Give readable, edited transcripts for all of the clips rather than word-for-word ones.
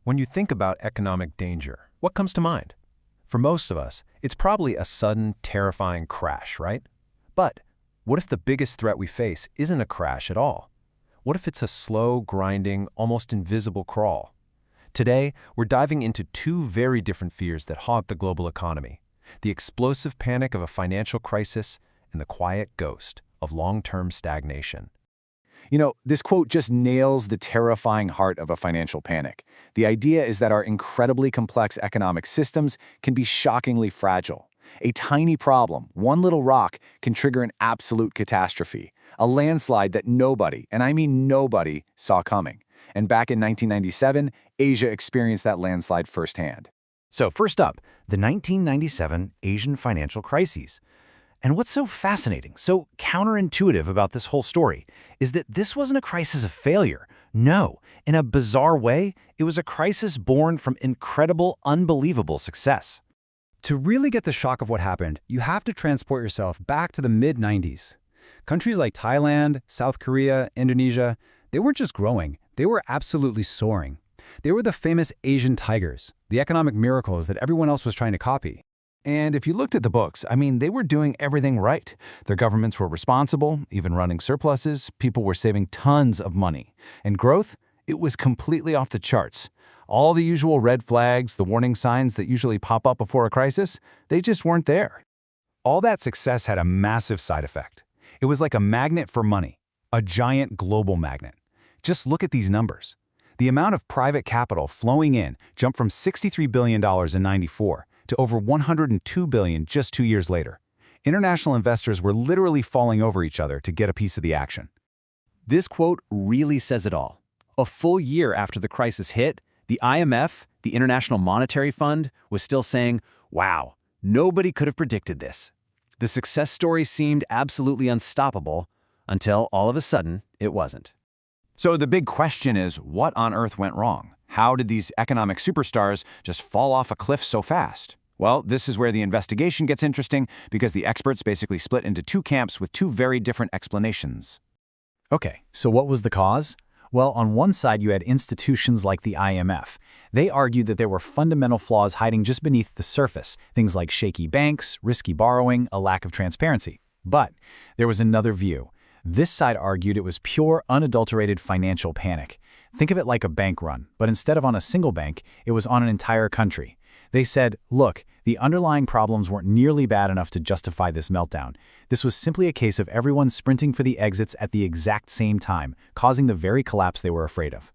When you think about economic danger, what comes to mind? For most of us, it's probably a sudden, terrifying crash, right? But what if the biggest threat we face isn't a crash at all? What if it's a slow, grinding, almost invisible crawl? Today, we're diving into two very different fears that haunt the global economy: the explosive panic of a financial crisis and the quiet ghost of long-term stagnation. This quote just nails the terrifying heart of a financial panic. The idea is that our incredibly complex economic systems can be shockingly fragile. A tiny problem, one little rock, can trigger an absolute catastrophe, a landslide that nobody, and I mean nobody, saw coming. And back in 1997, Asia experienced that landslide firsthand. So first up, the 1997 Asian financial crises. And what's so fascinating, so counterintuitive about this whole story, is that this wasn't a crisis of failure. No, in a bizarre way, it was a crisis born from incredible, unbelievable success. To really get the shock of what happened, you have to transport yourself back to the mid-90s. Countries like Thailand, South Korea, Indonesia, they weren't just growing, they were absolutely soaring. They were the famous Asian tigers, the economic miracles that everyone else was trying to copy. And if you looked at the books, they were doing everything right. Their governments were responsible, even running surpluses. People were saving tons of money. And growth? It was completely off the charts. All the usual red flags, the warning signs that usually pop up before a crisis, they just weren't there. All that success had a massive side effect. It was like a magnet for money, a giant global magnet. Just look at these numbers. The amount of private capital flowing in jumped from $63 billion in '94 to over $102 billion just 2 years later. International investors were literally falling over each other to get a piece of the action. This quote really says it all. A full year after the crisis hit, the IMF, the International Monetary Fund, was still saying, wow, nobody could have predicted this. The success story seemed absolutely unstoppable until all of a sudden it wasn't. So the big question is, what on earth went wrong? How did these economic superstars just fall off a cliff so fast? Well, this is where the investigation gets interesting, because the experts basically split into two camps with two very different explanations. Okay, so what was the cause? Well, on one side, you had institutions like the IMF. They argued that there were fundamental flaws hiding just beneath the surface, things like shaky banks, risky borrowing, a lack of transparency. But there was another view. This side argued it was pure, unadulterated financial panic. Think of it like a bank run, but instead of on a single bank, it was on an entire country. They said, look, the underlying problems weren't nearly bad enough to justify this meltdown. This was simply a case of everyone sprinting for the exits at the exact same time, causing the very collapse they were afraid of.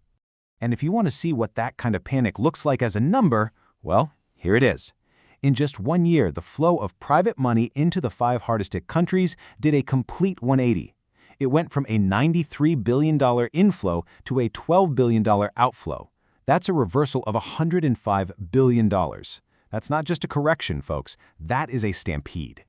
And if you want to see what that kind of panic looks like as a number, well, here it is. In just 1 year, the flow of private money into the 5 hardest-hit countries did a complete 180. It went from a $93 billion inflow to a $12 billion outflow. That's a reversal of $105 billion. That's not just a correction, folks. That is a stampede.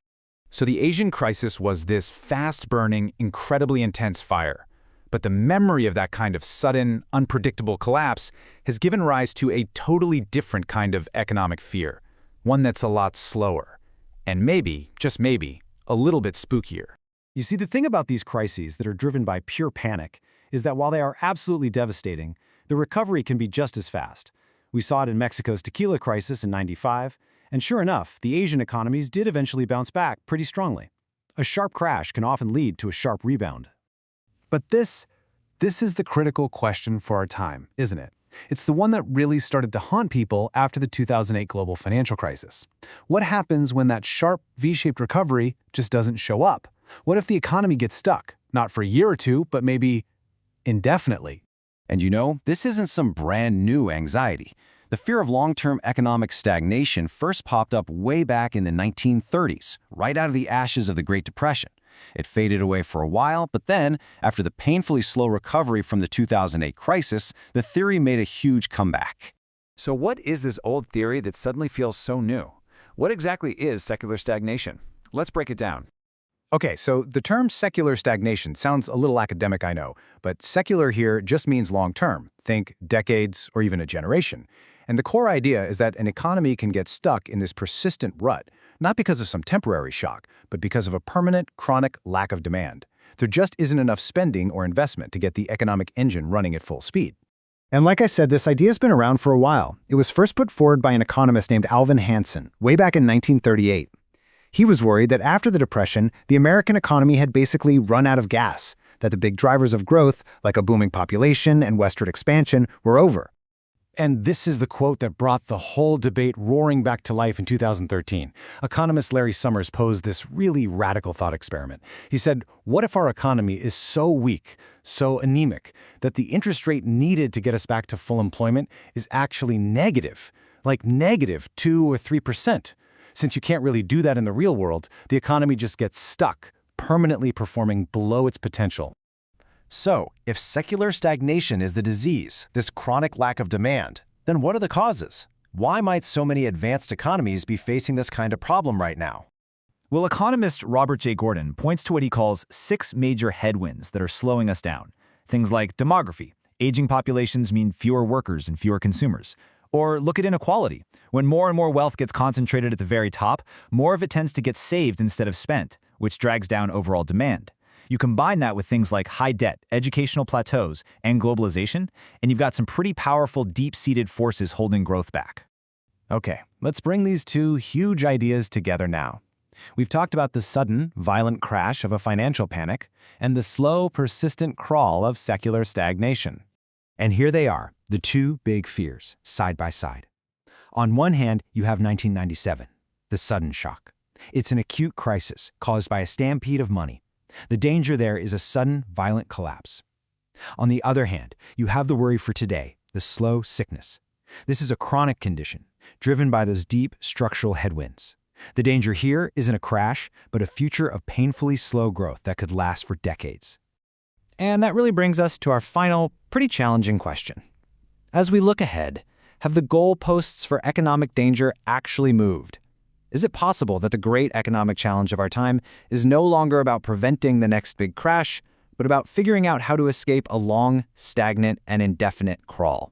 So the Asian crisis was this fast-burning, incredibly intense fire. But the memory of that kind of sudden, unpredictable collapse has given rise to a totally different kind of economic fear, one that's a lot slower, and maybe, just maybe, a little bit spookier. You see, the thing about these crises that are driven by pure panic is that while they are absolutely devastating, the recovery can be just as fast. We saw it in Mexico's tequila crisis in '95, and sure enough, the Asian economies did eventually bounce back pretty strongly. A sharp crash can often lead to a sharp rebound. But this is the critical question for our time, isn't it? It's the one that really started to haunt people after the 2008 global financial crisis. What happens when that sharp V-shaped recovery just doesn't show up? What if the economy gets stuck, not for a year or two, but maybe indefinitely? And this isn't some brand new anxiety. The fear of long-term economic stagnation first popped up way back in the 1930s, right out of the ashes of the Great Depression. It faded away for a while, but then, after the painfully slow recovery from the 2008 crisis, the theory made a huge comeback. So what is this old theory that suddenly feels so new? What exactly is secular stagnation? Let's break it down. Okay, so the term secular stagnation sounds a little academic, I know, but secular here just means long-term. Think decades or even a generation. And the core idea is that an economy can get stuck in this persistent rut, not because of some temporary shock, but because of a permanent, chronic lack of demand. There just isn't enough spending or investment to get the economic engine running at full speed. And like I said, this idea has been around for a while. It was first put forward by an economist named Alvin Hansen, way back in 1938. He was worried that after the Depression, the American economy had basically run out of gas, that the big drivers of growth, like a booming population and westward expansion, were over. And this is the quote that brought the whole debate roaring back to life in 2013. Economist Larry Summers posed this really radical thought experiment. He said, what if our economy is so weak, so anemic, that the interest rate needed to get us back to full employment is actually negative, like negative 2 or 3%? Since you can't really do that in the real world, the economy just gets stuck, permanently performing below its potential. So, if secular stagnation is the disease, this chronic lack of demand, then what are the causes? Why might so many advanced economies be facing this kind of problem right now? Well, economist Robert J. Gordon points to what he calls 6 major headwinds that are slowing us down. Things like demography. Aging populations mean fewer workers and fewer consumers. Or look at inequality. When more and more wealth gets concentrated at the very top, more of it tends to get saved instead of spent, which drags down overall demand. You combine that with things like high debt, educational plateaus, and globalization, and you've got some pretty powerful, deep-seated forces holding growth back. Okay, let's bring these two huge ideas together now. We've talked about the sudden, violent crash of a financial panic and the slow, persistent crawl of secular stagnation. And here they are, the two big fears, side by side. On one hand, you have 1997, the sudden shock. It's an acute crisis caused by a stampede of money. The danger there is a sudden, violent collapse. On the other hand, you have the worry for today, the slow sickness. This is a chronic condition, driven by those deep structural headwinds. The danger here isn't a crash, but a future of painfully slow growth that could last for decades. And that really brings us to our final, pretty challenging question. As we look ahead, have the goalposts for economic danger actually moved? Is it possible that the great economic challenge of our time is no longer about preventing the next big crash, but about figuring out how to escape a long, stagnant, and indefinite crawl?